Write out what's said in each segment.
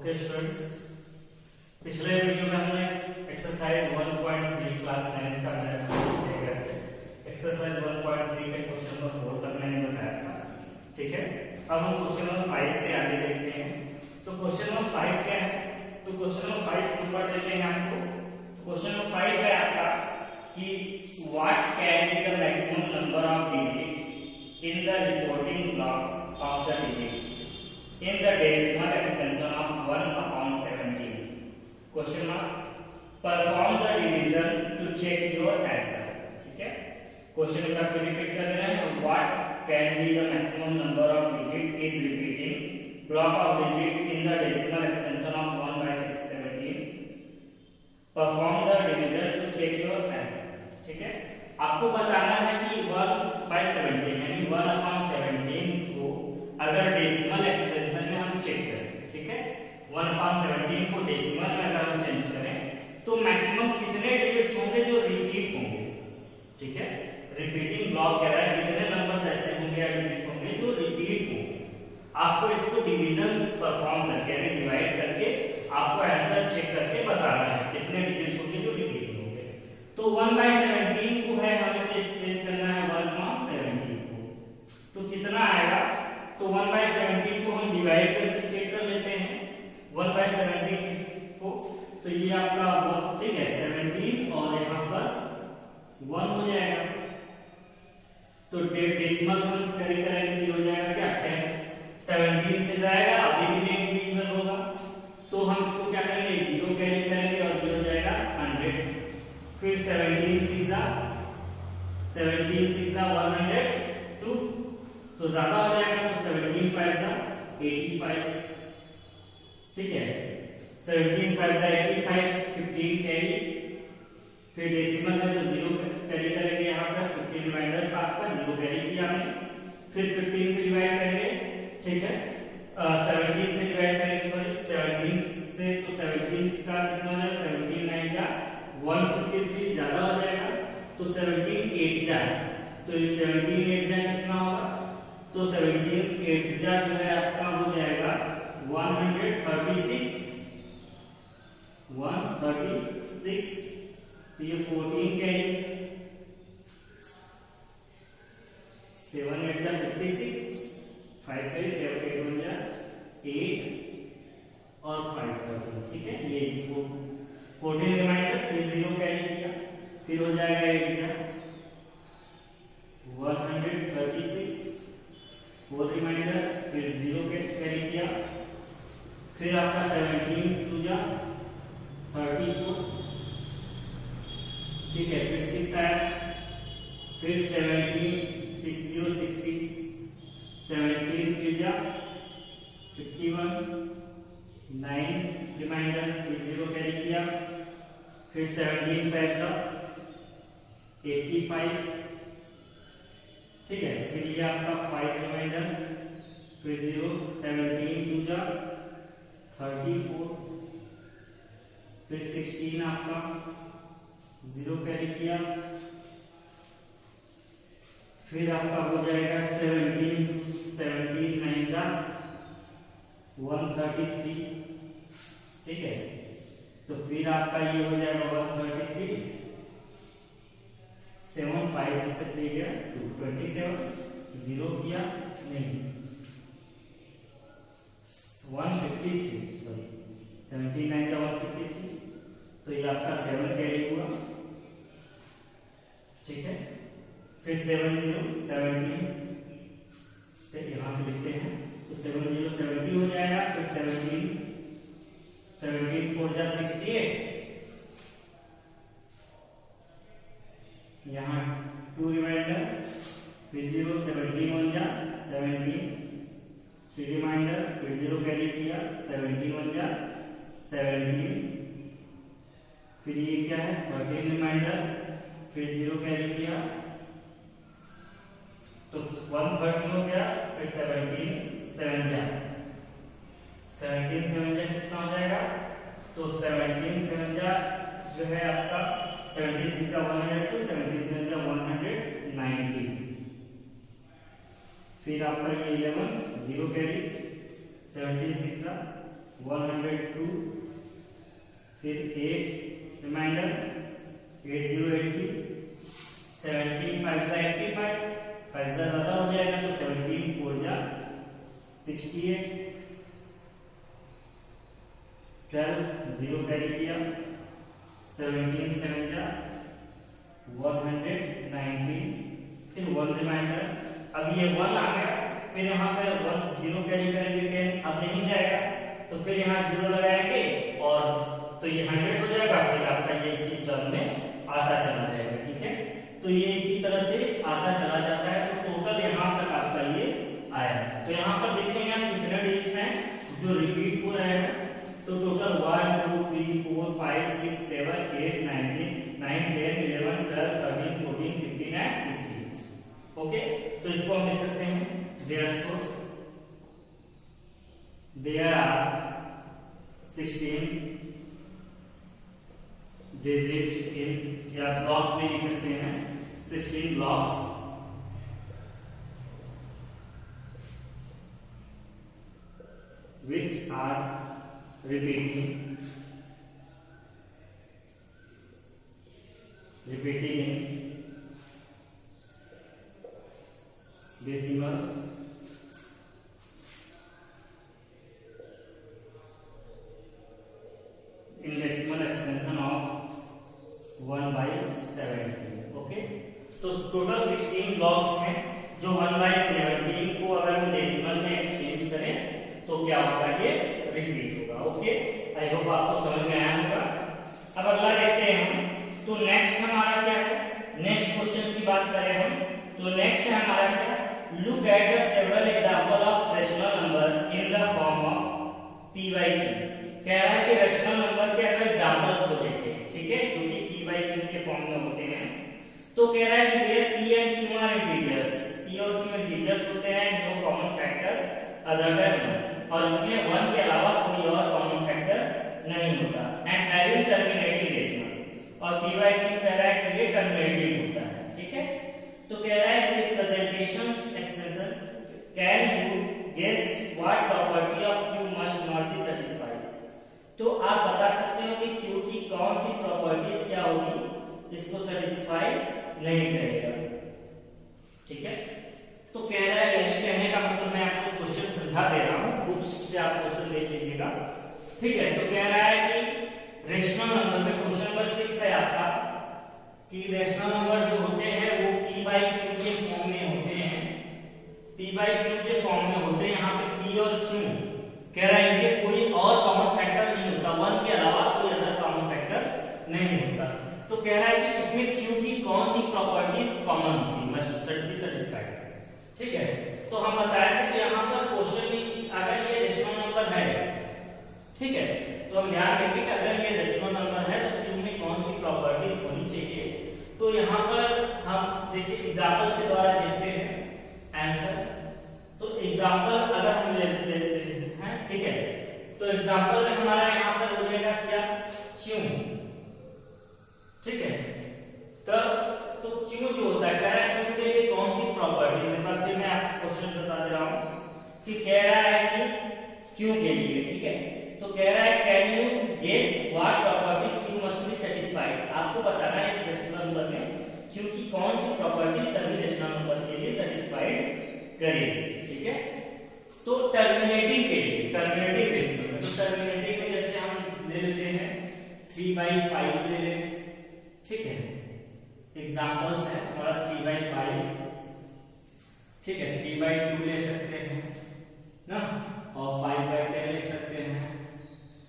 Okay students, पिछले video में हमने एक्सरसाइज 1.3 क्लास 9 का एक्सरसाइज 1.3 के क्वेश्चन नंबर 4 तक मैंने बताया था। ठीक है, अब हम क्वेश्चन नंबर 5 से आगे देखते हैं। तो क्वेश्चन नंबर 5 क्या है? तो क्वेश्चन नंबर 5 ऊपर देते हैं आपको। क्वेश्चन नंबर 5 है आपका कि what can be the maximum number of digit in the reporting block of the digit in the decimal expansion of 1/17. Question mark. Perform the division to check your answer. ठीक है, question का फिर repeat कर दे रहे हैं। What can be the maximum number of digit is repeating block of digit in the decimal expansion of 1/17. Perform the division to check your answer. ठीक है, आपको बताना है कि 1/17 यानी 1/17 को अगर डेसिमल एक्सपेंशन में हम चेक करें, ठीक है, 1/17 को डेसिमल में अगर हम चेंज करें तो मैक्सिमम कितने डिजिट्स होंगे जो रिपीट होंगे। ठीक है, रिपीटिंग ब्लॉक कह रहा है कितने नंबर्स ऐसे होंगे या डिजिट्स होंगे जो रिपीट होंगे। आपको इसको डिवीजन परफॉर्म करके यानी डिवाइड करके आपको आंसर चेक करके बताना है कितने डिजिट्स होंगे जो रिपीट होंगे। तो 1/17 को है हमें चेंज करना है 1/17 को, तो कितना आएगा? तो 1/17 को हम डिवाइड करके चेक कर लेते हैं 1/17 को। तो ये आपका ठीक है 17 और यहाँ पर 1 हो जाएगा। तो डेसिमल हम करेंगे तो हो जाएगा क्या 10। 17 से जाएगा अभी भी नहीं डिविजिबल होगा, तो हम इसको क्या करेंगे 0 कैरी करेंगे और ये हो जाएगा 100। फिर 17 6 102 तो ज्यादा हो जाएगा, तो 17 5 85। ठीक है, 17 5 85, 15 कैरी। फिर डेसिमल है तो 0 कैरी करेंगे यहाँ पर, 15 रिमाइंडर का आपका 0 कैरी किया हमने। फिर 15 से डिवाइड करेंगे, ठीक है, 17 से डिवाइड करेंगे, सॉरी 17 से, तो 17 का कितना हो जाएगा 17 9 जा 153 ज्यादा हो जाएगा, तो 17 8 जा, तो ये 17 8 जा कितना होगा? तो 17 8 जा जो है आपका हो जाएगा 136। तो ये 14 कैरी, 7 8 जा 56, 5 कैरी 7 8 1 जा 8 और 5 13। ठीक है, ये 14 रिमाइंडर, फिर 0 कैरी किया, फिर हो जाएगा 8 जा 136, 4 रिमाइंडर, फिर 0 कैरी किया, फिर आपका 17 2 जा 34। ठीक है, फिर 6 आया, फिर 17 6 0 60, 17 3 जा 51, 9 रिमाइंडर, फिर 0 कैरी किया, फिर 17 5 जा 85। ठीक है, फिर ये आपका 5 रिमाइंडर, फिर 0 17 2 जा 34, फिर 16 आपका 0 कैरी किया, फिर आपका हो जाएगा 17 9 जा 133। ठीक है, तो फिर आपका ये हो जाएगा 133, 7 5 से 3 गया 27, 0 किया नहीं 153, सॉरी 17 9 का 153, तो ये आपका 7 कैरी हुआ। ठीक है, फिर 70 17 से यहां से लिखते हैं, तो 70 70 हो जाएगा, फिर 17 4 जा 68, यहाँ 2 रिमाइंडर, फिर 0 17 1 जा 17, 3 रिमाइंडर, फिर 0 कैरी किया, 17 1 जा 17, फिर ये क्या है 13 रिमाइंडर, फिर 0 कैरी किया, तो 130 हो गया, फिर 17 7 जा 17 7 जा कितना हो जाएगा? तो 17 7 जा जो है आपका 17 6 जा 102, 17 7 जा 190, फिर आपका ये 11 0 कैरी, 17 6 जा 102, फिर 8 रिमाइंडर, 8 0 80, 17 5 जा 85, 5 जा ज्यादा हो जाएगा तो 17 4 जा 68, 12 0 कैरी किया, 17 7 जा 119, फिर 1 रिमाइंडर। अब ये 1 आ गया, फिर यहाँ पे 1 0 कैरी करेंगे, 10 अब नहीं जाएगा तो फिर यहाँ 0 लगाएंगे और तो ये 100 हो जाएगा, फिर आपका ये इसी टर्म में आता चला जाएगा। ठीक है, तो ये इसी तरह से आता चला जाता है, तो टोटल यहाँ तक आपका ये आया। तो यहाँ पर देखेंगे हम कितने डिजिट हैं जो रिपीट हो रहे हैं, तो टोटल 1 2 3 4 5 6 7 8 9 10 11 12 13 14 15 एंड 16। ओके, तो इसको हम लिख सकते हैं therefore there are 16 digit in, या ब्लॉक्स में लिख सकते हैं 16 blocks which are repeating in decimal expansion of 1/17। Okay, तो टोटल 16 ब्लॉक्स हैं जो 1/17 को अगर हम डेसिमल में एक्सचेंज करें तो क्या होगा, ये रिपीट होगा। ओके, आई होप आपको समझ में आया होगा। अब अगला देखते हैं हम, तो नेक्स्ट हमारा क्या है, नेक्स्ट क्वेश्चन की बात करें हम, तो नेक्स्ट है हमारा क्या, look at the several example of rational number in the form of p by q। कह रहा है कि रैशनल नंबर के अगर एग्जांपल्स को देखें, ठीक है, जो कि p by q के फॉर्म में होते हैं, तो कह रहा है कि where p and q are integers, p और q इंटीजर्स होते हैं, no common factor other than 1, और इसमें 1 के अलावा कोई और कॉमन फैक्टर नहीं होता, एंड हैविंग टर्मिनेटिंग डेसिमल, और p by q कह रहा है कि ये टर्मिनेटिंग होता है। ठीक है, तो कह रहा है कि representation expression, can you guess what property of q must not be satisfied. तो आप बता सकते हो कि q की कौन सी प्रॉपर्टीज क्या होगी, इसको सेटिस्फाई नहीं करेगा। ठीक है, तो कह रहा है, यानी कहने का मतलब मैं आपको क्वेश्चन समझा दे रहा हूं, बुक्स से आप क्वेश्चन देख लीजिएगा। ठीक है, तो कह रहा है कि रेशनल नंबर में क्वेश्चन नंबर 6 है आपका, कि रेशनल नंबर जो होते हैं वो p by q के फॉर्म में होते हैं, p by q के फॉर्म में होते हैं। यहाँ पे p और q कह रहा है इनके कोई और कॉमन फैक्टर नहीं होता, 1 के अलावा कोई अदर कॉमन फैक्टर नहीं होता। तो कह रहा है कि इसमें q की कौन सी प्रॉपर्टीज कॉमन होती है, मस्ट बी सेटिस्फाइड। ठीक है, तो हम बताया थे कि यहाँ पर क्वेश्चन में अगर ये रेशनल नंबर है, ठीक है, तो हम ध्यान देंगे कि अगर ये रेशनल नंबर है तो q में कौन सी प्रॉपर्टीज होनी चाहिए। तो यहाँ पर हम देखिए एग्जांपल के द्वारा देखते हैं आंसर। तो एग्जांपल अगर हम लेते हैं, ठीक है, तो एग्जांपल में हमारा यहाँ पर हो जाएगा क्या, q। ठीक है, तो q जो होता है, कह रहा है q के लिए कौन सी प्रॉपर्टीज है, फिर मैं आपको क्वेश्चन बता दे रहा हूं कि कह रहा है कि q के लिए, ठीक है, तो कह रहा है can you guess what property q must be satisfied. आपको बताना है इस रेशनल नंबर में q की कौन सी प्रॉपर्टी सभी रेशनल नंबर के लिए सेटिस्फाइड करेगी। ठीक है, तो टर्मिनेटिंग के लिए, टर्मिनेटिंग रेशनल में, तो टर्मिनेटिंग में जैसे हम ले लेते हैं 3/5 ले लें। ठीक है, एग्जांपल्स है हमारा 3/5, ठीक है, 3/2 ले सकते हैं ना, और 5/10 ले सकते हैं,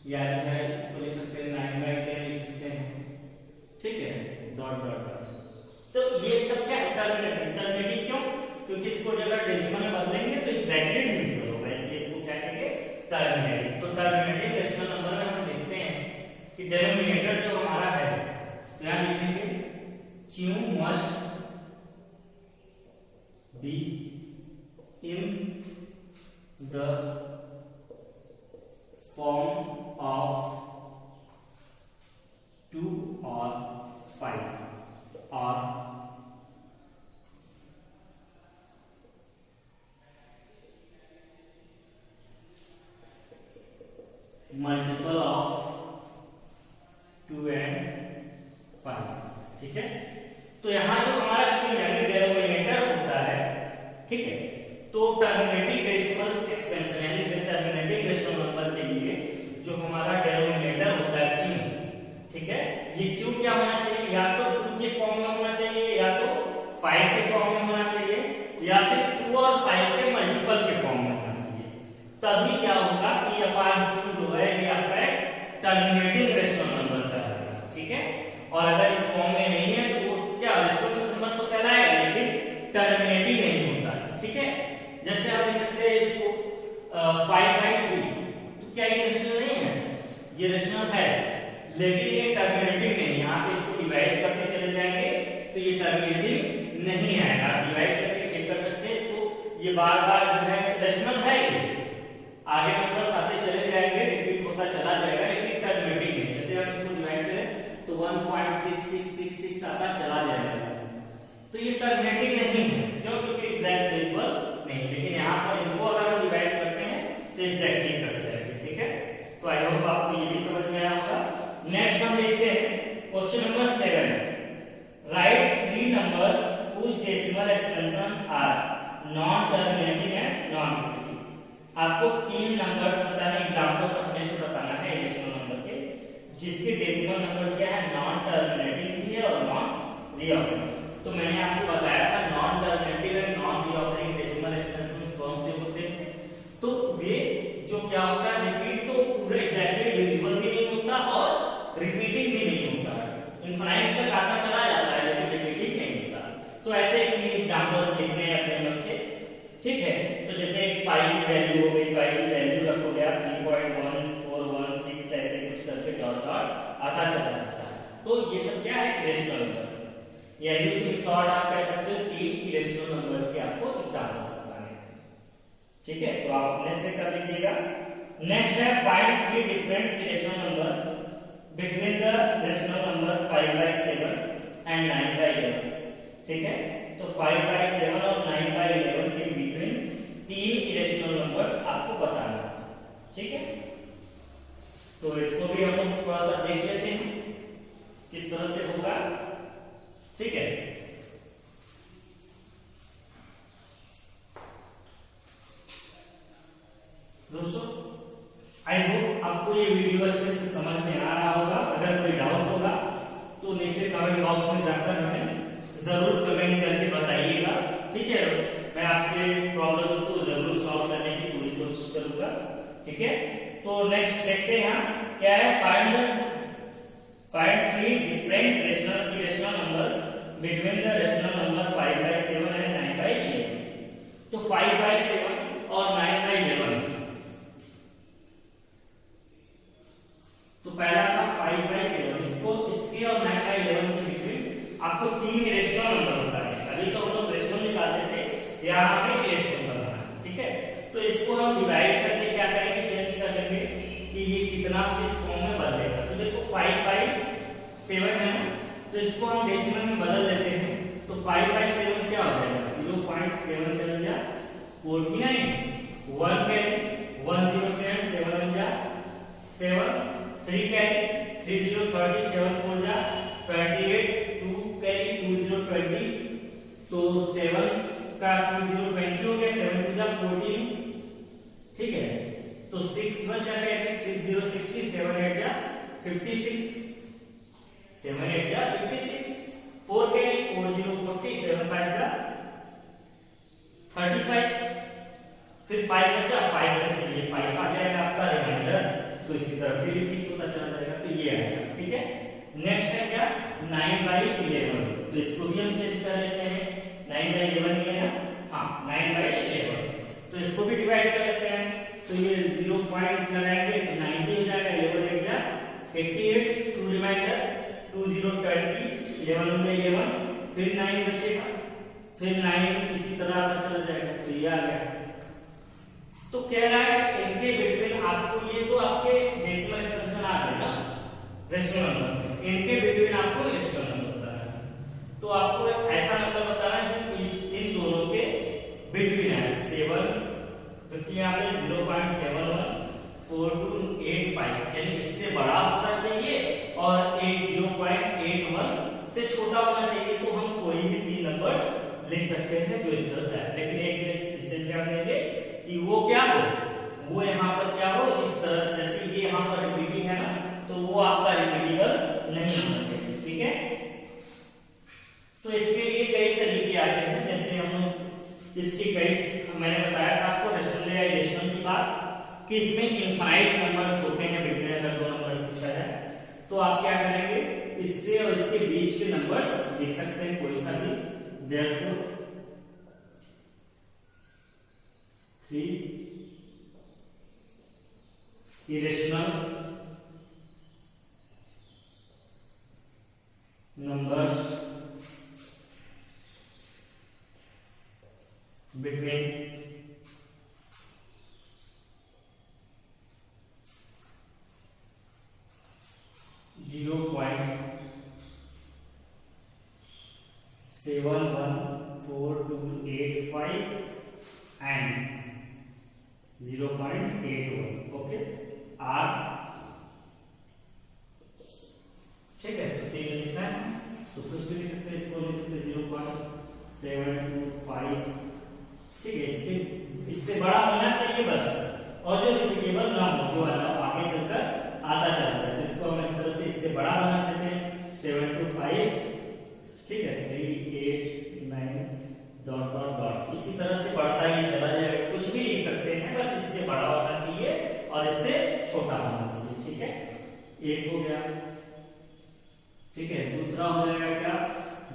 या जो है इसको ले सकते हैं 9/10 ले सकते हैं। ठीक है, डॉट डॉट डॉट। तो ये सब क्या है, टर्मिनेटिंग। टर्मिनेटिंग क्यों, क्योंकि इसको अगर डेसिमल में बदलेंगे तो एग्जैक्टली डिविजिबल होगा, इसलिए इसको क्या कहेंगे, टर्मिनेटिंग। तो टर्मिनेटिंग रेशनल नंबर में हम देखते हैं कि डिनोमिनेटर जो हमारा है, तो यहां लिखेंगे q must be in the form of 2 or 5 or multiple of 2 and 5, ठीक है। तो यहां जो हमारा q यानी डेनोमिनेटर होता है, ठीक है, तो टर्मिनेटिंग डेसिमल एक्सपेंशन यानी टर्मिनेटिंग रेशनल नंबर के लिए जो हमारा डेनोमिनेटर होता है q, ठीक है, ये q क्या होना चाहिए, या तो 2 के फॉर्म में होना चाहिए, या तो 5 के फॉर्म में होना चाहिए, या फिर 2 और 5 के मल्टीपल के फॉर्म में होना चाहिए। तभी क्या होगा कि q जो है ये आपका एक टर्मिनेटिंग रेशनल नंबर कहलाएगा, ठीक है। और अगर इस फॉर्म में नहीं है तो वो क्या रेशनल नंबर तो कहलाएगा लेकिन टर्मिनेटिंग नहीं होता, ठीक है। जैसे आप लिख सकते हैं इसको 5/3, तो क्या ये रेशनल नहीं है, ये रेशनल है लेकिन ये टर्मिनेटिंग नहीं। यहाँ पे इसको डिवाइड करते चले जाएंगे तो ये टर्मिनेटिंग नहीं आएगा। आप डिवाइड करके चेक कर सकते हैं इसको, ये बार बार जो है रेशनल है, ये आगे नंबर्स आते चले जाएंगे, रिपीट होता चला जाएगा लेकिन टर्मिनेटिंग नहीं। जैसे हम इसको डिवाइड करें तो 1.6666 आता चला जाएगा, तो ये टर्मिनेटिंग नहीं है, क्यों, क्योंकि एग्जैक्ट डेसिमल नहीं। लेकिन यहाँ पर इनको अगर हम डिवाइड करते हैं तो एग्जैक्टली कट जाएगी, ठीक है। तो आई होप आपको ये भी समझ में आया होगा। नेक्स्ट हम देखते हैं question number 7, right 3 numbers whose decimal expansion are non terminating and non repeating. आपको 3 नंबर्स बताने, एग्जांपल्स अपने से बताना है रेशनल नंबर के, जिसके डेसिमल नंबर्स क्या है, नॉन टर्मिनेटिंग भी है और नॉन रीऑकरिंग। तो मैंने आपको बताया था non terminating and non recurring decimal expansions कौन से होते हैं। तो वे जो क्या होता है, रिपीट तो पूरे एग्जैक्टली डिविजिबल भी नहीं होता और रिपीटिंग भी नहीं होता, इनफाइनाइट तक आता चला जाता है लेकिन रिपीटिंग नहीं होता। तो ऐसे 3 एग्जांपल्स लिखने हैं अपने मन से, ठीक है। तो जैसे पाई की वैल्यू हो गई, पाई की वैल्यू रखोगे आप 3.1416 ऐसे कुछ करके डॉट डॉट आता चला जाता है। तो ये सब क्या है, रेशनल नंबर, यानी इन शॉर्ट आप कह सकते हो 3 इरेशनल नंबर्स के आपको एग्जांपल्स बताने हैं, ठीक है। तो आप अपने से कर लीजिएगा। नेक्स्ट है find 3 different irrational number between the rational number 5/7 and 9/11, ठीक है। तो 5/7 और 9/11 के बिटवीन 3 इरेशनल नंबर्स आपको बताना है, ठीक है। तो इसको भी हम लोग थोड़ा सा देख लेते हैं किस तरह से होगा, ठीक है। दोस्तों आई होप आपको ये वीडियो अच्छे से समझ में आ रहा होगा। अगर कोई डाउट होगा तो नीचे कमेंट बॉक्स में जाकर हमें जरूर कमेंट करके बताइएगा, ठीक है। मैं आपके प्रॉब्लम्स को जरूर सॉल्व करने की पूरी कोशिश करूंगा, ठीक है। तो नेक्स्ट देखते हैं यहाँ क्या है, find 3 different irrational numbers between the rational number 5/7 and 9/11। तो 5/7 और 9/11, तो पहला था 5/7, इसके और 9/11 के बिटवीन आपको 3 रेशनल नंबर बताने हैं। अभी तो हम लोग रेशनल निकालते थे, यहाँ पे रेशनल बनाना है, ठीक है। तो इसको हम डिवाइड करके क्या करेंगे, चेंज कर लेंगे कि ये कितना किस फॉर्म में बदलेगा। तो देखो 5/7 है, तो इसको हम डेसिमल में बदल देते हैं। तो 5/7 क्या हो जाएगा, 0.77 जा 49, 1 कैरी 107, 7 जा 7, 3 कैरी 30, 30, 7 4 जा 28, 2 कैरी 20, 20, तो 7 का 20 20 हो गया, 7 2 जा 14, ठीक है। तो 6 बचा गया, 6 0 60, 7 8 जा 56, 7 8 जा 56, 4 कैरी 4 0 40, 7 5 जा 35, फिर 5 बचा, 5 से फिर ये 5 आ जाएगा आपका रिमाइंडर, तो इसी तरह फिर रिपीट होता चला जाएगा। तो ये आएगा, ठीक है। नेक्स्ट है क्या, 9/11, तो इसको भी हम चेंज कर लेते हैं। 9/11 ये है ना, हाँ 9/11, तो इसको भी डिवाइड कर लेते हैं। तो ये 0 पॉइंट लगाएंगे तो 90 हो जाएगा, 11 8 जा 88, 2 रिमाइंडर 2 0 20, 11 में 11, फिर 9 बचेगा, फिर 9 इसी तरह आता चला जाएगा। तो ये आ गया। तो कह रहा है कि इनके बिटवीन आपको, ये तो आपके डेसिमल एक्सपेंशन आ गए ना रेशनल नंबर से, इनके बिटवीन आपको रेशनल नंबर बताना है। तो आपको ऐसा नंबर बताना है जो इन दोनों के बिटवीन है। 7 तो यहाँ पे 0.714285, सकते हैं जो इस तरह से है, लेकिन एक इसे ध्यान देंगे कि वो क्या हो, वो यहाँ पर क्या हो इस तरह से, जैसे ये यहाँ पर रिपीटिंग है ना, तो वो आपका रिपीटेबल नहीं होना चाहिए, ठीक है। तो इसके लिए कई तरीके आते हैं, जैसे हम इसके कई, मैंने बताया था आपको रेशनल या इरेशनल की बात, कि इसमें इनफाइनाइट नंबर्स होते हैं बिटवीन, अगर दो नंबर पूछा जाए तो आप क्या करेंगे, इससे और इसके बीच के नंबर्स लिख सकते हैं कोई सा भी, therefore 3 irrational numbers between 0.71485 and 0.81, okay आर, ठीक है। तो तीन लिखना है, तो कुछ भी लिख सकते हैं, इसको लिख सकते हैं 0.725, ठीक है। इससे बड़ा होना चाहिए बस, और जो रिपीटेबल ना हो, जो आगे चलकर आता चला जाए, तो इसको हम इस तरह से इससे बड़ा बना देते हैं 725, ठीक है, 389 डॉट डॉट डॉट, इसी तरह से बढ़ता ही चला जाएगा, कुछ भी लिख सकते हैं, बस इससे बड़ा होना चाहिए और इससे छोटा होना चाहिए, ठीक है। एक हो गया, ठीक है। दूसरा हो जाएगा क्या,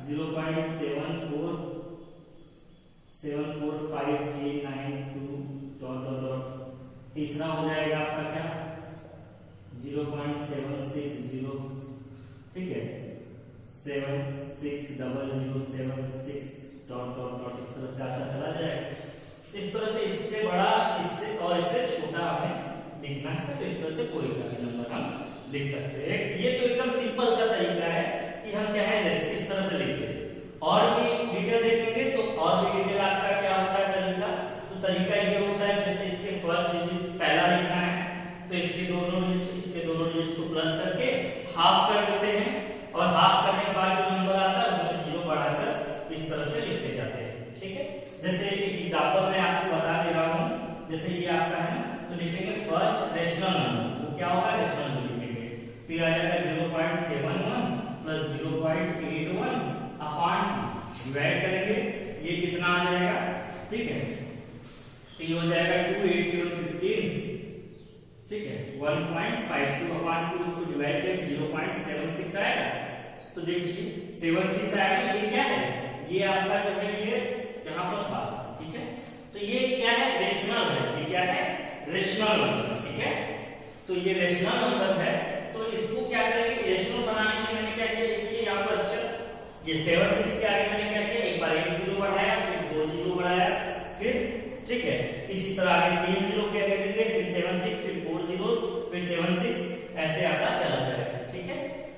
0.745392 डॉट डॉट डॉट। तीसरा हो जाएगा आपका क्या, 0.760, ठीक है, 760076 डॉट डॉट डॉट, इस तरह से आता चला जाएगा। इस तरह से इससे बड़ा, इससे और इससे छोटा हमें लिखना है, तो इस तरह से कोई सा भी नंबर हम लिख सकते हैं। ये तो एकदम सिंपल सा तरीका है कि हम चाहे जैसे इस तरह से लिखते हैं, और भी डिटेल देखेंगे तो और भी डिटेल आपका क्या होता है तरीका। तो तरीका ये होता है, जैसे इसके फर्स्ट डिजिट पहला लिखना है, तो इसके दोनों डिजिट को प्लस करके हाफ कर देते हैं, और हाफ करने के बाद जो नंबर आता है उसमें जीरो बढ़ाकर इस तरह से लिखते जाते हैं, ठीक है। जैसे एक एग्जांपल मैं आपको बता दे रहा हूं, जैसे ये आपका है, तो लिखेंगे फर्स्ट रेशनल नंबर, वो क्या होगा, रेशनल नंबर लिखेंगे, तो ये आ जाएगा 0.71 प्लस 0.81 अपॉन, डिवाइड करेंगे, ये कितना आ जाएगा, ठीक है। तो ये हो जाएगा 28715, ठीक है, 1.52 अपॉन 2, इसको डिवाइड करें 0.76 आएगा। तो देखिए 76 आएगा, ये क्या है, ये आपका जो है ये यहाँ पर था, ठीक है। तो ये क्या है, रेशनल है, ये क्या है, रेशनल नंबर, ठीक है। तो ये रेशनल नंबर है, तो इसको क्या करेंगे, रेशनल बनाने के लिए मैंने क्या किया, देखिए यहाँ पर अच्छा, ये 76 के आगे मैंने क्या किया, एक बार एक जीरो बढ़ाया, फिर दो जीरो बढ़ाया, फिर, ठीक है, इसी तरह आगे 3 जीरो क्या करेंगे, फिर 76, फिर 4 जीरो, फिर 76, ऐसे आता चला जाएगा, ठीक है।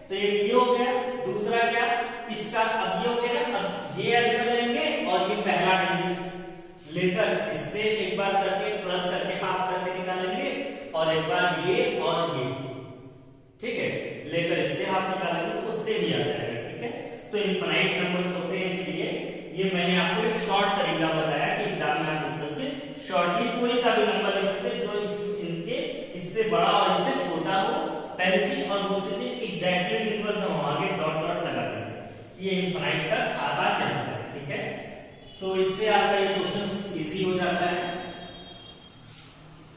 तो ये हो गया। दूसरा क्या, इसका अब ये हो गया ना, अब ये आंसर लेंगे और ये पहला डिजिट लेकर इससे एक बार करके प्लस करके हाफ करके निकालेंगे, और एक बार ये और ये, ठीक है, लेकर इससे हाफ निकालेंगे, तो उससे भी आ जाएगा, ठीक है। तो इनफाइनाइट नंबर्स होते हैं, इसलिए ये मैंने आपको एक शॉर्ट तरीका बताया कि एग्जाम में आप इस तरह से शॉर्टली कोई सा भी नंबर लिख सकते हैं जो इनके इससे बड़ा और इससे छोटा हो, पहली चीज, और दूसरी चीज एग्जैक्टली डिफरेंट ना हो, आगे डॉट डॉट लगा देंगे, ये इनफाइनाइट तक आता चला जाए, ठीक है। तो इससे आपका ये क्वेश्चन इजी हो जाता है।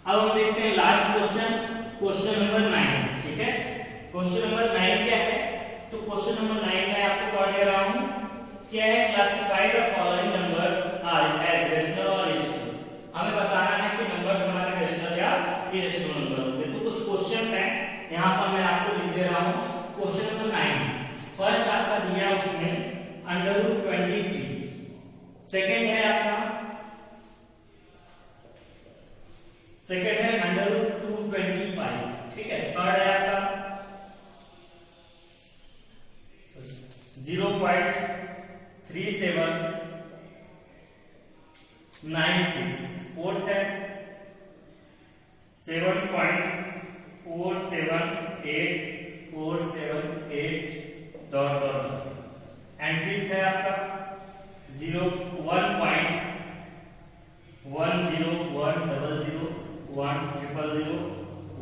अब हम देखते हैं लास्ट क्वेश्चन, क्वेश्चन नंबर 9, ठीक है। क्वेश्चन नंबर 9 क्या है, तो क्वेश्चन नंबर 9 में आपको पढ़ दे रहा हूं, क्या है, classify the following numbers are as rational और इरेशनल। हमें बताना है कि नंबर्स हमारे रेशनल या इरेशनल नंबर होंगे। तो कुछ क्वेश्चंस हैं, यहां पर मैं आपको लिख दे रहा हूं। क्वेश्चन नंबर 9, फर्स्ट आपका दिया उसमें √23, सेकंड है आपका, सेकंड है √225, ठीक है। थर्ड है आपका 0.3796, फोर्थ है 7.478478 डॉट डॉट, एंड फिफ्थ है आपका 0 1.10100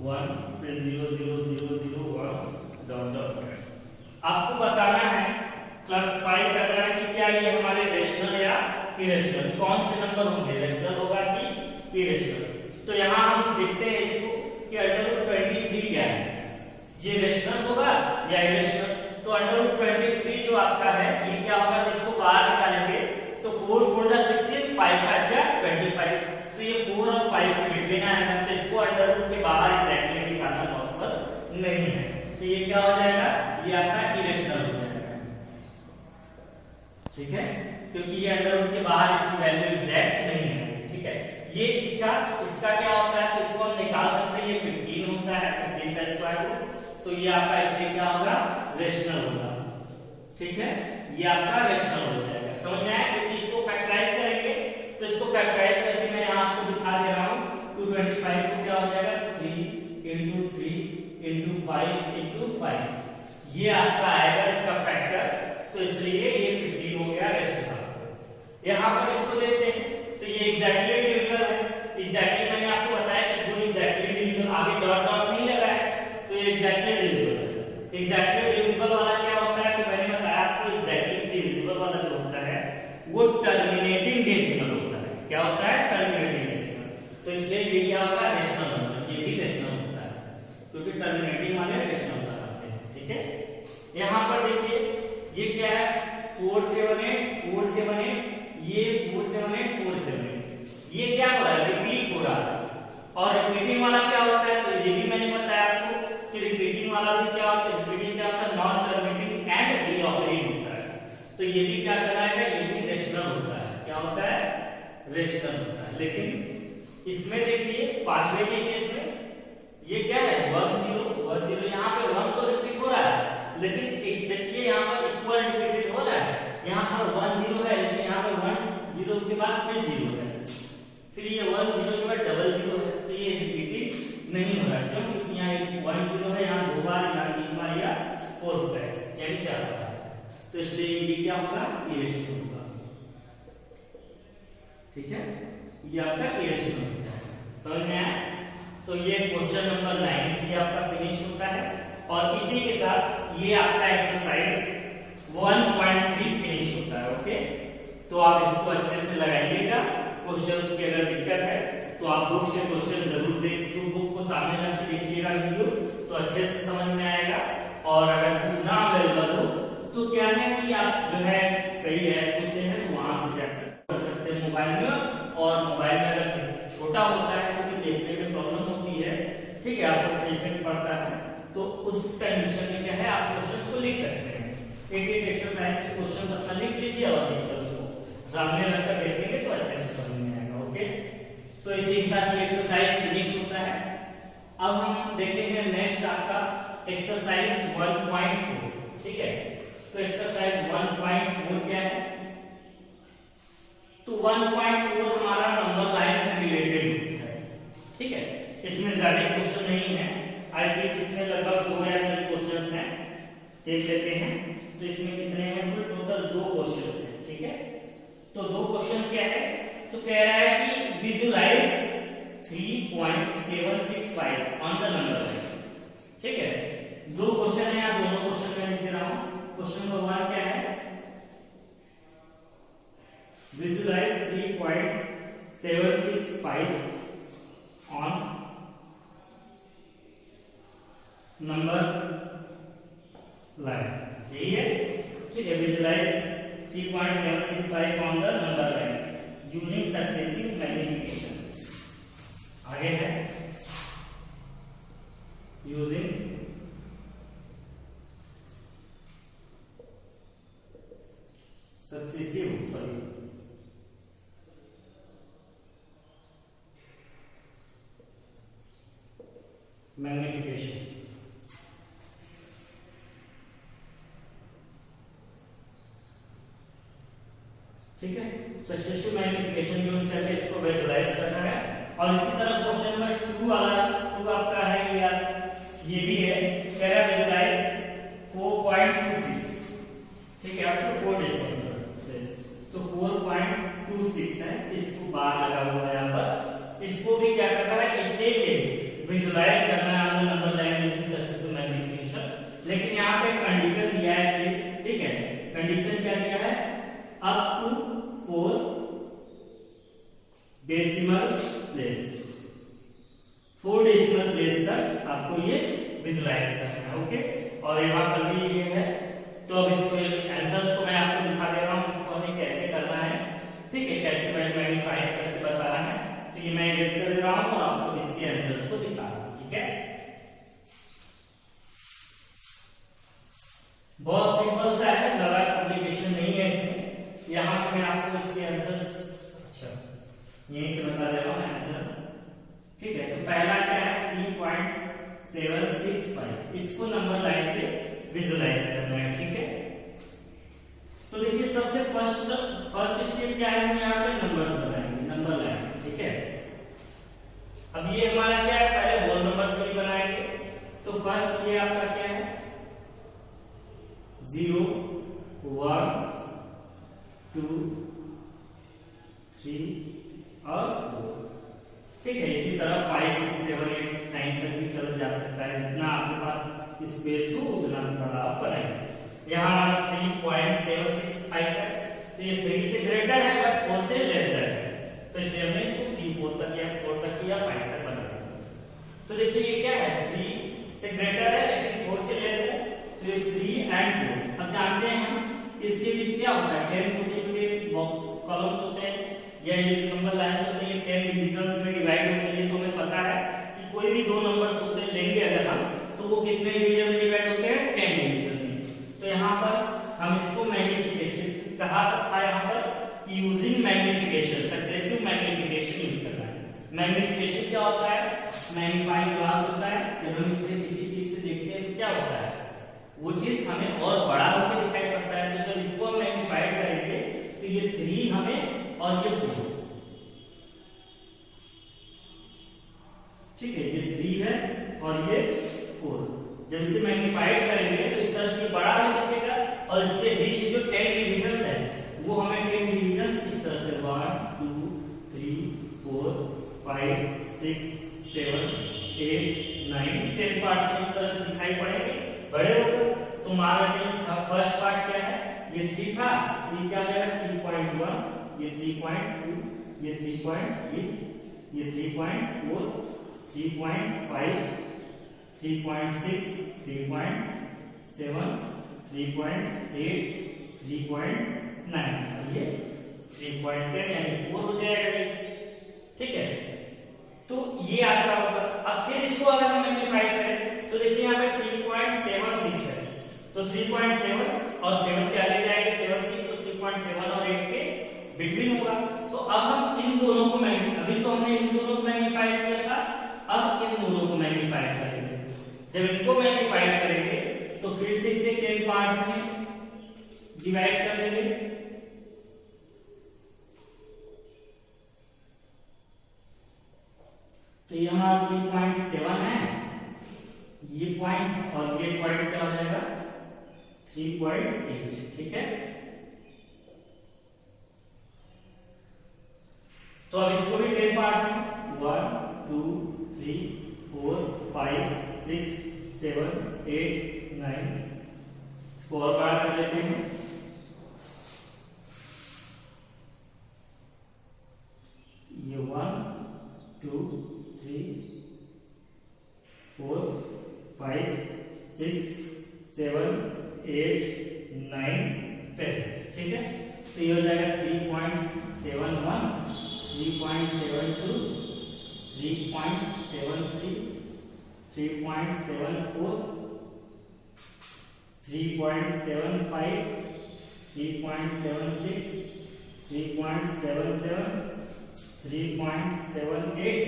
1 फिर 00001 डॉट डॉट। आपको बताना है, क्लासिफाई करना है कि क्या ये हमारे रेशनल या इरेशनल, कौन से नंबर होंगे, रेशनल होगा कि इरेशनल। तो यहाँ हम देखते हैं इसको कि √23 क्या है, ये रेशनल होगा या इरेशनल। तो √23 जो आपका है ये क्या होगा, जिसको बाहर निकालेंगे तो 4 4 जा 16, 5 5 जा 25। तो ये 4 और 5 के बिटवीन है, तो इसको √ के बाहर एग्जैक्टली निकालना पॉसिबल नहीं है। तो ये क्या हो जाएगा, ये आपका इरेशनल हो जाएगा, ठीक है, क्योंकि ये √ के बाहर इसकी वैल्यू एग्जैक्ट नहीं है, ठीक है। ये इसका क्या होता है, तो इसको हम निकाल सकते हैं, ये 15 होता है, 15 का स्क्वायर रूट। तो ये आपका इसलिए क्या होगा, रेशनल होगा, ठीक है, ये आपका रेशनल हो जाएगा। समझ में आया, क्योंकि इसको फैक्टराइज करेंगे, तो इसको फैक्टराइज करके मैं यहाँ आपको दिखा दे रहा हूँ। 225 को क्या हो जाएगा, 3 × 3 × 5 × 5, ये आपका आएगा इसका फैक्टर, तो इसलिए ये 15 हो गया रेशनल। यहाँ पर इसको देखते हैं, तो ये एग्जैक्टली डिविजिबल है। एग्जैक्टली मैंने आपको बताया कि जो एग्जैक्टली डिविजिबल, आगे डॉट डॉट नहीं लगा है, तो ये एग्जैक्टली डिविजिबल है। एग्जैक्टली डिविजिबल वाला क्या होता है, तो मैंने बताया आपको एग्जैक्टली डिविजिबल वाला जो होता है वो टर्मिनेटिंग डेसिमल होता है। क्या होता है, टर्मिनेटिंग डेसिमल। तो इसलिए ये क्या होगा, रेशनल नंबर, ये भी रेशनल होता है, क्योंकि टर्मिनेटिंग वाले रेशनल बनाते हैं, ठीक है। यहाँ पर देखिए ये क्या है, 478 478, ये 478 478, ये क्या हो रहा है, रिपीट हो रहा है। और रिपीटिंग वाला क्या होता है, तो ये भी मैंने बताया आपको कि रिपीटिंग वाला भी क्या होता है, रिपीटिंग क्या होता है, नॉन टर्मिनेटिंग एंड रीऑकरिंग होता है। तो ये भी क्या कराएगा, ये भी रेशनल होता है। क्या होता है, रेशनल होता है। लेकिन इसमें देखिए पांचवे के केस में ये क्या है, 1 0 1 0, यहाँ पे 1 तो रिपीट हो रहा है, लेकिन एक देखिए यहाँ पर इक्वल रिपीटेड हो रहा है। यहाँ पर 1 0 है, लेकिन यहाँ पर 1 0 के बाद फिर 0 है, फिर ये 1 0 के बाद डबल 0 है, तो ये रिपीटेड नहीं हो रहा। क्यों, क्योंकि यहाँ 1 0 है, यहाँ 2 बार, यहाँ 3 बार या 4 टाइम्स, यानी 4 बार। तो इसलिए ये क्या होगा, इरेशनल होगा, ठीक है, ये आपका इरेशनल होता है। समझ में आया। तो ये क्वेश्चन नंबर 9 ये आपका फिनिश होता है, और इसी के साथ ये आपका एक्सरसाइज 1.3 फिनिश होता है। ओके, तो आप इसको अच्छे से लगाइएगा। क्वेश्चंस की अगर दिक्कत है तो आप बुक से क्वेश्चन जरूर देखिए, बुक को सामने रख के देखिएगा वीडियो, तो अच्छे से समझ में आएगा। और अगर बुक ना अवेलेबल हो तो क्या है कि आप जो है कई ऐप्स होते हैं, तो वहां से जाकर कर सकते हैं मोबाइल में। और मोबाइल में अगर छोटा होता है, जो कि देखने में प्रॉब्लम होती है, ठीक है, आपको इफेक्ट पड़ता है, तो उस कंडीशन में क्या है, आप क्वेश्चन को लिख सकते हैं। एक एक एक्सरसाइज के क्वेश्चन अपना लिख लीजिए और उसको सामने रखकर देखेंगे तो अच्छे से समझ में आएगा। ओके, तो इसी के साथ ये एक्सरसाइज फिनिश होता है। अब हम देखेंगे नेक्स्ट आपका एक्सरसाइज 1.4, ठीक है। तो एक्सरसाइज 1.4 क्या है, तो 1.4 हमारा नंबर लाइन से रिलेटेड होता है, ठीक है। इसमें ज्यादा क्वेश्चन नहीं है, आई थिंक इसमें लगभग 2 या 3 क्वेश्चंस हैं, देख लेते हैं। तो इसमें कितने हैं, टोटल 2 क्वेश्चंस हैं, ठीक है। तो 2 क्वेश्चन क्या है, तो कह रहा है कि visualise 3.765 on the number line, ठीक है। 2 क्वेश्चन है, यहाँ दोनों क्वेश्चन मैं लिख दे रहा हूं। क्वेश्चन नंबर 1 क्या है, विजुलाइज 3.765 ऑन नंबर लाइन, यही है, ठीक है। Visualise 3.765 on the number line using successive magnification. आगे है यूजिंग सक्सेसिव मैग्निफिकेशन, ठीक है। सक्सेसिव मैग्निफिकेशन यूज करके इसको विजुलाइज करना है। और इसी तरह क्वेश्चन नंबर 2 वाला 2 आपका है, ये भी है, कह रहा है विजुलाइज 4.26, ठीक है, आपको 4 डेसिमल, तो 4 6 है, इसको बार लगा हुआ है यहाँ पर, इसको भी क्या करना है, इससे विजुलाइज करना है हमने number line using successive magnification. लेकिन यहाँ पे कंडीशन दिया है कि ठीक है, कंडीशन क्या दिया है, up to 4 decimal place, 4 decimal place तक आपको ये विजुलाइज करना है। ओके, और यहाँ पर भी ये है। तो अब इसको आंसर को मैं आपको दिखा दे रहा हूँ, इसको हमें कैसे करना है, ठीक है, कैसे मैग्नीफाइड करके बताना है। तो ये मैं इरेज कर दे रहा हूँ और आपको इसके आंसर्स को दिखा रहा हूँ, ठीक है। बहुत सिंपल सा है, ज्यादा कॉम्प्लिकेशन नहीं है इसमें। यहां से मैं आपको इसके आंसर्स यहीं से बता दे रहा हूँ आंसर, ठीक है। तो पहला क्या है, 3.765, इसको नंबर लाइन पे विजुलाइज करना है, ठीक है। तो देखिए सबसे फर्स्ट स्टेप क्या है, हम यहाँ पे नंबर्स बनाएंगे, नंबर लाइन, ठीक है। अब ये हमारा क्या है, पहले होल नंबर्स को ही बनाएंगे। तो फर्स्ट ये आपका क्या है, 0 1 2 3 और 4, ठीक है। इसी तरह 5 6 7 8 9 तक भी चला जा सकता है, जितना आपके पास स्पेस हो उतना बड़ा आप बनाएंगे। यहाँ हमारा 3.765 है, तो ये 3 से ग्रेटर है बट 4 से लेसर है, तो इसलिए हमने इसको 3 4 तक या 4 तक या 5 तक बनाया। तो देखिए ये क्या है, 3 से ग्रेटर है लेकिन 4 से लेस है, तो ये 3 and 4। अब जानते हैं हम इसके बीच क्या होता है, 10 छोटे छोटे बॉक्स कॉलम्स होते हैं या ये नंबर लाइन होते हैं, 10 डिविजन्स में डिवाइड होते हैं। तो हमें पता है कि कोई भी दो नंबर्स होते हैं लेंगे अगर हम, तो वो कितने डिवीजन में डिवाइड होते हैं, 10 डिवीजन में। तो यहाँ पर हम इसको मैग्निफिकेशन कहा था, यहाँ पर कि using magnification, successive magnification use करना है। मैग्निफिकेशन क्या होता है, मैग्नीफाइंग ग्लास होता है। जब हम इसे किसी चीज से देखते हैं तो क्या होता है, वो चीज हमें और बड़ा होकर दिखाई पड़ता है। तो जब इसको हम मैग्नीफाइड करेंगे तो ये 3 हमें और ये 4, ठीक है, ये 3 है और ये 4। जब इसे मैग्नीफाइड करेंगे तो इस तरह से बड़ा भी दिखेगा और इसके बीच जो 10 डिविजन्स है वो हमें 10 डिविजन्स इस तरह से 1 2 3 4 5 6 7 8 9 10 पार्ट्स में इस तरह से दिखाई पड़ेंगे, बड़े होंगे। तो मान लीजिए फर्स्ट पार्ट क्या है, ये 3 था, ये क्या हो जाएगा 3.1, ये 3.2, ये 3.3, ये 3.4, 3.5, 3.6, 3.7, 3.8, 3.9, ये 3.10 यानी 4 हो जाएगा, ठीक है। तो ये आपका होगा। अब फिर इसको अगर हम मैग्नीफाई करें तो देखिए यहाँ पे 3.76 है, तो 3.7 और 7 के आगे जाएंगे 7 6, तो 3.7 और 8 के बिटवीन होगा। तो अब हम इन दोनों को अभी तो हमने इन दोनों को मैग्नीफाई किया था, अब इन दोनों को मैग्नीफाई करेंगे। जब इनको मैग्नीफाई करेंगे तो फिर से इसे 10 पार्ट्स में डिवाइड कर देंगे। तो ये हमारा 3.7 है, ये पॉइंट और ये पॉइंट क्या हो जाएगा 3.8, ठीक है। तो अब इसको भी 10 पार्ट्स में 1 2 3 4 5 6 7 8 9, इसको और बड़ा कर लेते हैं। ये 1 2 3 4 5 6 7 8 9 10, ठीक है। तो ये हो जाएगा 3.71, 3.72, 3.73, 3.74, 3.75, 3.76, 3.77, 3.78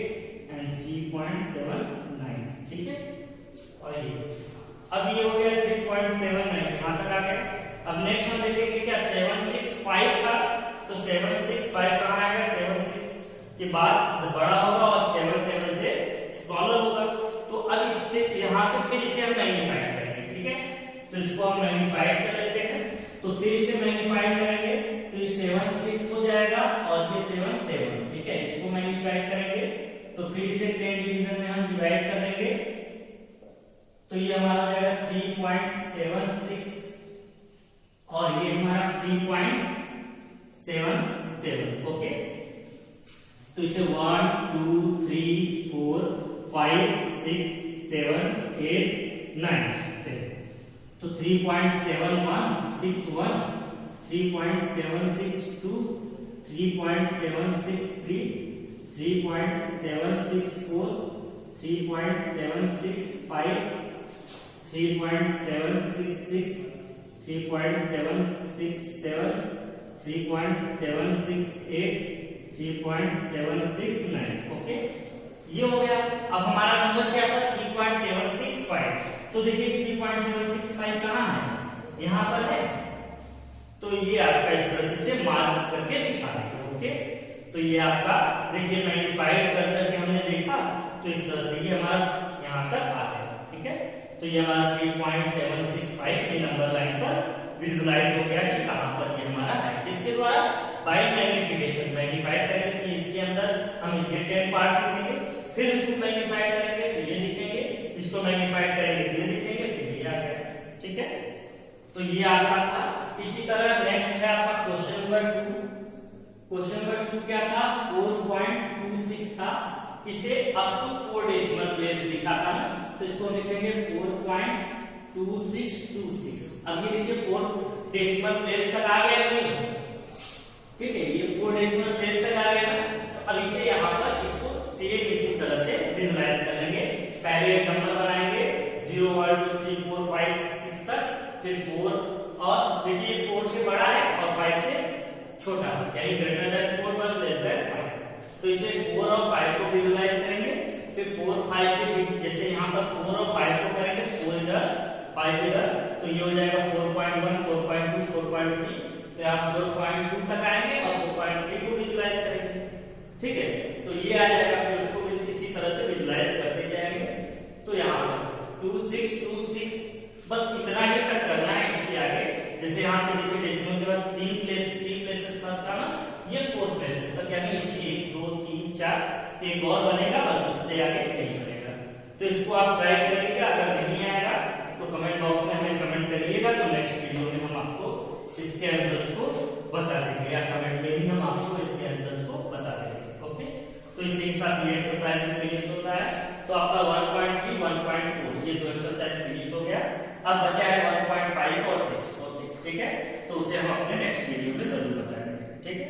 एंड 3.79, ठीक है। और ये अब ये हो गया 3.79, यहां तक आ गया। अब नेक्स्ट हम देखेंगे क्या 765 था, तो 765 कहां आएगा, 76 के बाद जब बड़ा होगा और 77 से स्मॉलर होगा। तो अब इससे यहां पे फिर इसे हम मैग्नीफाइड करेंगे, ठीक है। तो इसको हम मैग्नीफाइड कर लेते हैं, तो फिर इसे मैग्नीफाइड करेंगे तो ये 76 हो जाएगा और ये तो ये हमारा हो जाएगा 3.76 और ये हमारा 3.77। ओके, तो इसे 1 2 3 4 5 6 7 8 9 तो 3.7161 3.762 3.763 3.764 3.765 3.766 3.767 3.768 3.769। ओके, ये हो गया। अब हमारा नंबर क्या था 3.765। तो देखिए 3.765 कहाँ है, यहाँ पर है। तो ये आपका इस तरह से मार्क करके दिखा है। ओके, तो ये आपका देखिए 95 करके हमने देखा, तो इस तरह से ये हमारा यहाँ तक आ गया। ठीक है, तो ये हमारा 3.765 ये नंबर लाइन पर विजुलाइज हो गया कि कहां पर ये हमारा है। इसके द्वारा बाय मैग्निफिकेशन मैग्नीफाइड करेंगे कि इसके अंदर हम ये 10 पार्ट लिखेंगे, फिर इसको मैग्नीफाइड करेंगे तो ये लिखेंगे, इसको मैग्नीफाइड करेंगे तो ये लिखेंगे, फिर ये आ गया। ठीक है, तो ये आपका था। इसी तरह नेक्स्ट है आपका क्वेश्चन नंबर 2। क्वेश्चन नंबर 2 क्या था, 4.26 था। इसे अप टू 4 डेसिमल प्लेस लिखा था ना, तो इसको लिखेंगे 4.2626। अब ये देखिए 4 डेसिमल प्लेस तक आ गया नहीं, ठीक है, ये 4 डेसिमल प्लेस तक आ गया ना। तो अब इसे यहाँ पर इसको सेम इसी तरह से विजुलाइज कर लेंगे। पहले एक नंबर बनाएंगे 0 1 2 3 4 5 6 तक, फिर 4 और देखिए 4 से बड़ा है और 5 से छोटा, यानी ग्रेटर देन 4 पर लेस देन 5। तो इसे 4 और 5 को विजुलाइज करेंगे, फिर 4 5 के बीच जैसे यहाँ पर 4 और 5 को करेंगे, 4 इधर 5 इधर, तो ये हो जाएगा 4.1 4.2 4.3। तो यहाँ 4.2 तक आएंगे और 4.3 को विजुलाइज करेंगे। ठीक है, तो ये आ जाएगा, फिर उसको इसी तरह से विजुलाइज करते जाएंगे। तो यहाँ पर 2626 बस इतना ही तक करना है। इसके आगे जैसे यहाँ पे देखिए डेसिमल के बाद 3 प्लेसेस पर था ना, ये 4 प्लेसेस तक, यानी इसकी 1 2 3 4 एक और बनेगा, बस उससे आगे नहीं बनेगा। तो इसको आप ट्राई करिएगा, अगर नहीं आएगा तो कमेंट बॉक्स में हमें कमेंट करिएगा, तो नेक्स्ट वीडियो में हम आपको इसके आंसर्स को बता देंगे, या कमेंट में ही हम आपको इसके आंसर्स को बता देंगे। ओके, तो इसी के साथ ये एक्सरसाइज में फिनिश होता है। तो आपका 1.3 1.4 ये दो एक्सरसाइज फिनिश हो गया। अब बचा है 1.5 और 6। ओके, ठीक है, तो उसे हम अपने नेक्स्ट वीडियो में जरूर बताएंगे। ठीक है।